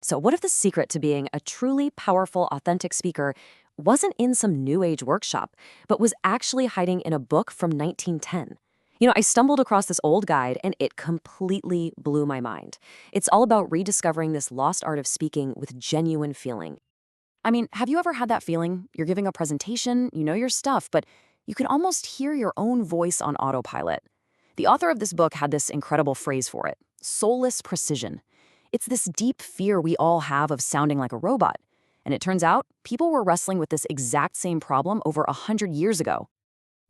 So what if the secret to being a truly powerful, authentic speaker wasn't in some new age workshop, but was actually hiding in a book from 1910? I stumbled across this old guide and it completely blew my mind. It's all about rediscovering this lost art of speaking with genuine feeling. I mean, have you ever had that feeling? You're giving a presentation, you know your stuff, but you can almost hear your own voice on autopilot. The author of this book had this incredible phrase for it: soulless precision. It's this deep fear we all have of sounding like a robot. And it turns out people were wrestling with this exact same problem over 100 years ago.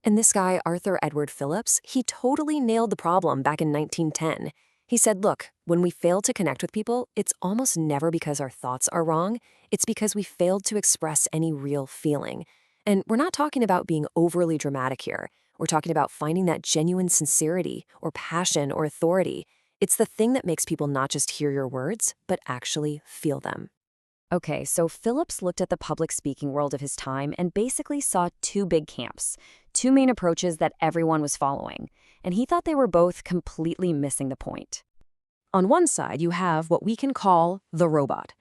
And this guy, Arthur Edward Phillips, he totally nailed the problem back in 1910. He said, look, when we fail to connect with people, it's almost never because our thoughts are wrong. It's because we failed to express any real feeling. And we're not talking about being overly dramatic here. We're talking about finding that genuine sincerity or passion or authority. It's the thing that makes people not just hear your words, but actually feel them. Okay, so Phillips looked at the public speaking world of his time and basically saw two big camps, two main approaches that everyone was following, and he thought they were both completely missing the point. On one side, you have what we can call the robot.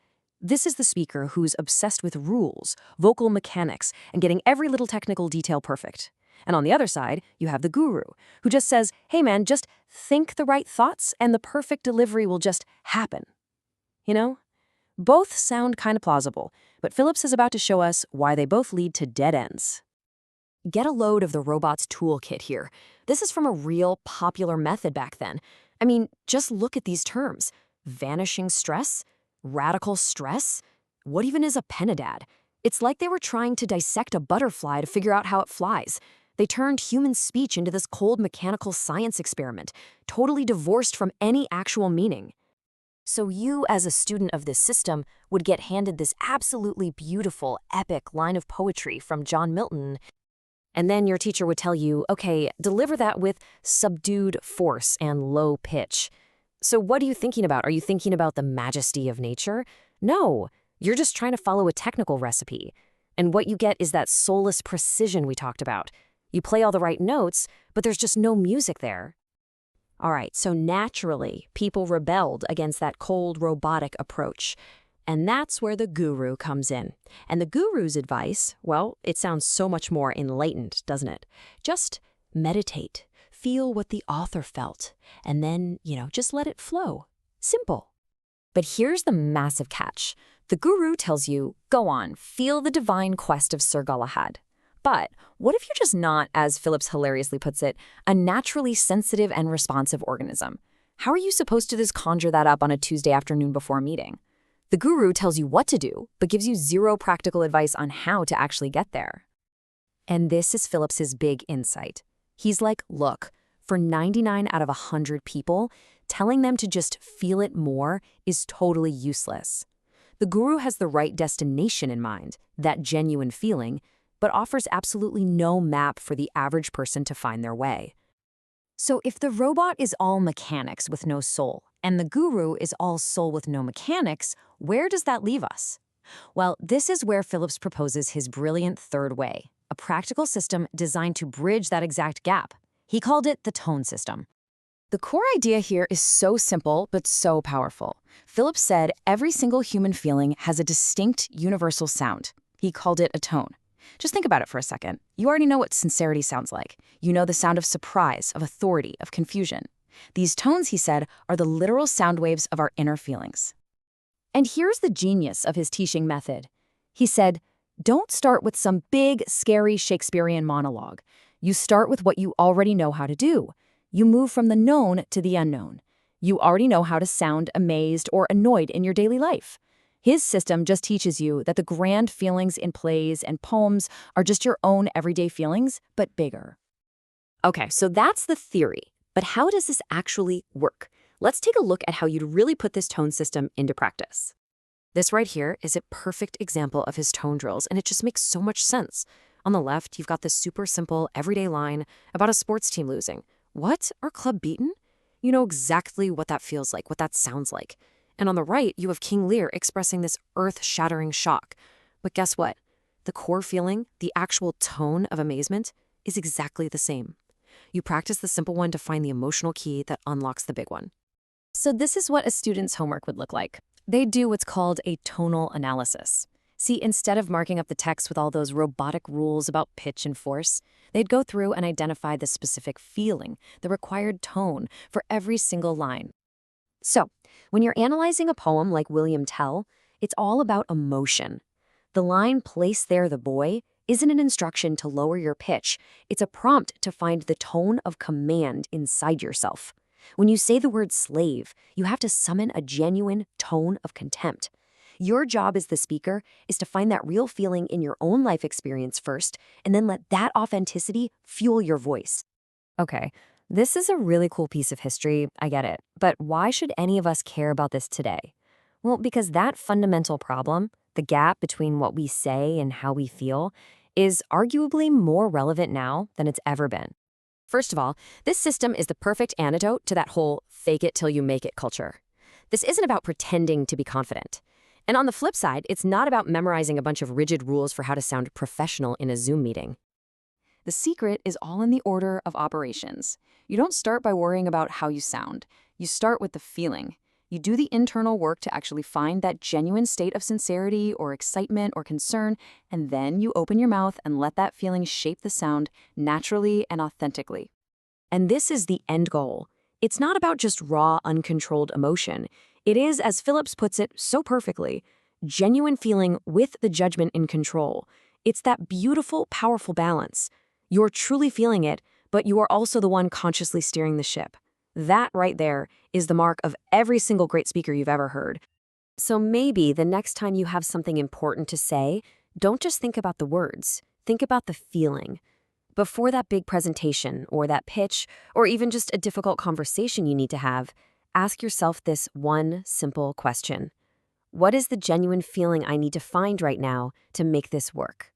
This is the speaker who's obsessed with rules, vocal mechanics, and getting every little technical detail perfect. And on the other side, you have the guru, who just says, hey man, just think the right thoughts and the perfect delivery will just happen. Both sound kind of plausible, but Phillips is about to show us why they both lead to dead ends. Get a load of the robot's toolkit here. This is from a real popular method back then. I mean, just look at these terms. Vanishing stress? Radical stress? What even is a penadad? It's like they were trying to dissect a butterfly to figure out how it flies. They turned human speech into this cold mechanical science experiment, totally divorced from any actual meaning. So you, as a student of this system, would get handed this absolutely beautiful, epic line of poetry from John Milton, and then your teacher would tell you, okay, deliver that with subdued force and low pitch. So what are you thinking about? Are you thinking about the majesty of nature? No, you're just trying to follow a technical recipe. And what you get is that soulless precision we talked about. You play all the right notes, but there's just no music there. All right, so naturally, people rebelled against that cold, robotic approach. And that's where the guru comes in. And the guru's advice, well, it sounds so much more enlightened, doesn't it? Just meditate, feel what the author felt, and then, just let it flow. Simple. But here's the massive catch. The guru tells you, go on, feel the divine quest of Sir Galahad. But what if you're just not, as Phillips hilariously puts it, a naturally sensitive and responsive organism? How are you supposed to just conjure that up on a Tuesday afternoon before a meeting? The guru tells you what to do, but gives you zero practical advice on how to actually get there. And this is Phillips's big insight. He's like, look, for 99 out of 100 people, telling them to just feel it more is totally useless. The guru has the right destination in mind, that genuine feeling, but offers absolutely no map for the average person to find their way. So if the robot is all mechanics with no soul, and the guru is all soul with no mechanics, where does that leave us? Well, this is where Phillips proposes his brilliant third way, a practical system designed to bridge that exact gap. He called it the tone system. The core idea here is so simple, but so powerful. Phillips said every single human feeling has a distinct universal sound. He called it a tone. Just think about it for a second. You already know what sincerity sounds like. You know the sound of surprise, of authority, of confusion. These tones, he said, are the literal sound waves of our inner feelings. And here's the genius of his teaching method. He said, don't start with some big, scary Shakespearean monologue. You start with what you already know how to do. You move from the known to the unknown. You already know how to sound amazed or annoyed in your daily life. His system just teaches you that the grand feelings in plays and poems are just your own everyday feelings, but bigger. Okay, so that's the theory. But how does this actually work? Let's take a look at how you'd really put this tone system into practice. This right here is a perfect example of his tone drills, and it just makes so much sense. On the left, you've got this super simple, everyday line about a sports team losing. What? Our club beaten? You know exactly what that feels like, what that sounds like. And on the right, you have King Lear expressing this earth-shattering shock. But guess what? The core feeling, the actual tone of amazement, is exactly the same. You practice the simple one to find the emotional key that unlocks the big one. So this is what a student's homework would look like. They'd do what's called a tonal analysis. See, instead of marking up the text with all those robotic rules about pitch and force, they'd go through and identify the specific feeling, the required tone for every single line. So, when you're analyzing a poem like William Tell, it's all about emotion. The line "place there the boy" isn't an instruction to lower your pitch, it's a prompt to find the tone of command inside yourself. When you say the word slave, you have to summon a genuine tone of contempt. Your job as the speaker is to find that real feeling in your own life experience first, and then let that authenticity fuel your voice. Okay, this is a really cool piece of history, I get it. But why should any of us care about this today? Well, because that fundamental problem, the gap between what we say and how we feel, is arguably more relevant now than it's ever been. First of all, this system is the perfect antidote to that whole fake it till you make it culture. This isn't about pretending to be confident. And on the flip side, it's not about memorizing a bunch of rigid rules for how to sound professional in a Zoom meeting. The secret is all in the order of operations. You don't start by worrying about how you sound. You start with the feeling. You do the internal work to actually find that genuine state of sincerity or excitement or concern, and then you open your mouth and let that feeling shape the sound naturally and authentically. And this is the end goal. It's not about just raw, uncontrolled emotion. It is, as Phillips puts it so perfectly, genuine feeling with the judgment in control. It's that beautiful, powerful balance. You're truly feeling it, but you are also the one consciously steering the ship. That right there is the mark of every single great speaker you've ever heard. So maybe the next time you have something important to say, don't just think about the words. Think about the feeling. Before that big presentation or that pitch or even just a difficult conversation you need to have, ask yourself this one simple question. What is the genuine feeling I need to find right now to make this work?